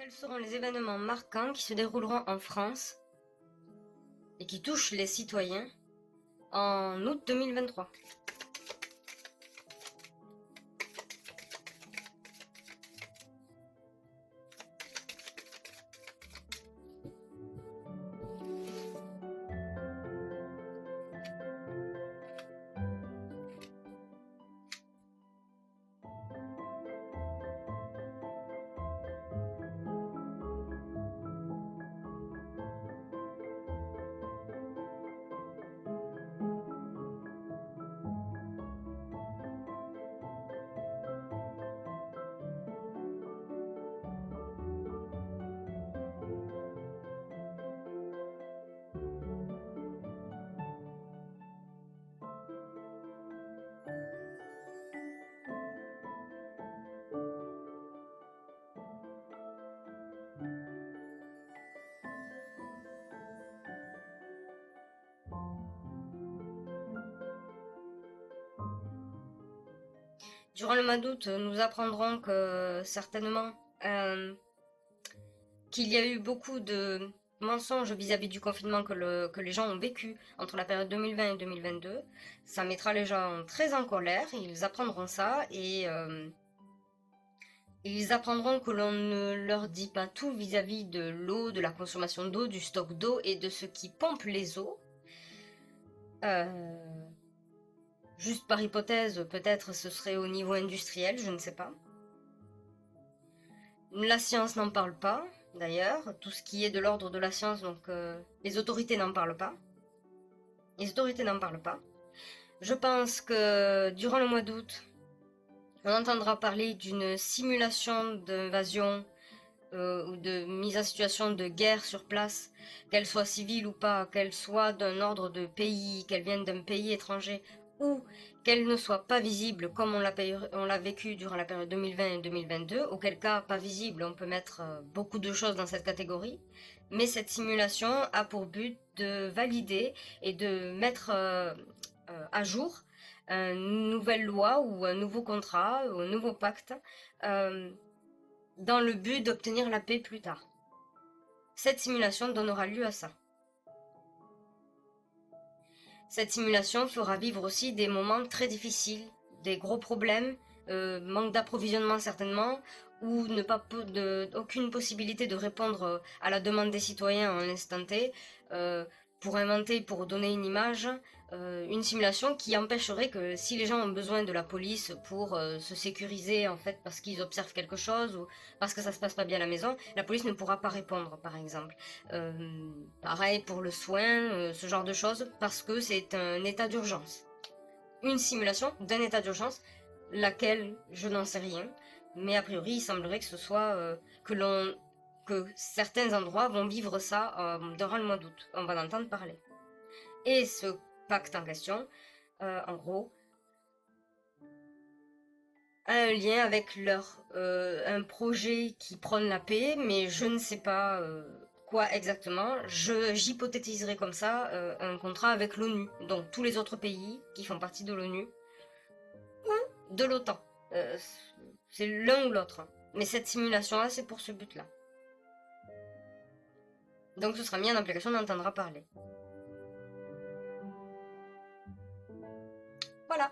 Quels seront les événements marquants qui se dérouleront en France et qui touchent les citoyens en août 2023? Durant le mois d'août, nous apprendrons que certainement qu'il y a eu beaucoup de mensonges vis-à-vis du confinement que les gens ont vécu entre la période 2020 et 2022. Ça mettra les gens très en colère, ils apprendront ça et ils apprendront que l'on ne leur dit pas tout vis-à-vis de l'eau, de la consommation d'eau, du stock d'eau et de ce qui pompe les eaux. Juste par hypothèse, peut-être ce serait au niveau industriel, je ne sais pas. La science n'en parle pas, d'ailleurs. Tout ce qui est de l'ordre de la science, donc les autorités n'en parlent pas. Les autorités n'en parlent pas. Je pense que durant le mois d'août, on entendra parler d'une simulation d'invasion ou de mise en situation de guerre sur place, qu'elle soit civile ou pas, qu'elle soit d'un ordre de pays, qu'elle vienne d'un pays étranger, ou qu'elle ne soit pas visible comme on l'a vécu durant la période 2020 et 2022, auquel cas pas visible, on peut mettre beaucoup de choses dans cette catégorie, mais cette simulation a pour but de valider et de mettre à jour une nouvelle loi ou un nouveau contrat ou un nouveau pacte dans le but d'obtenir la paix plus tard. Cette simulation donnera lieu à ça. Cette simulation fera vivre aussi des moments très difficiles, des gros problèmes, manque d'approvisionnement certainement, ou aucune possibilité de répondre à la demande des citoyens en instant T, pour inventer, pour donner une image, une simulation qui empêcherait que si les gens ont besoin de la police pour se sécuriser en fait parce qu'ils observent quelque chose ou parce que ça se passe pas bien à la maison, la police ne pourra pas répondre par exemple. Pareil pour le soin, ce genre de choses, parce que c'est un état d'urgence. Une simulation d'un état d'urgence, laquelle je n'en sais rien, mais a priori il semblerait que ce soit que certains endroits vont vivre ça durant le mois d'août. On va en entendre parler. Et ce pacte en question, en gros, a un lien avec un projet qui prône la paix, mais je ne sais pas quoi exactement. J'hypothétiserai comme ça un contrat avec l'ONU, donc tous les autres pays qui font partie de l'ONU ou de l'OTAN. C'est l'un ou l'autre. Mais cette simulation-là, c'est pour ce but-là. Donc ce sera mis en application, on entendra parler. Voilà.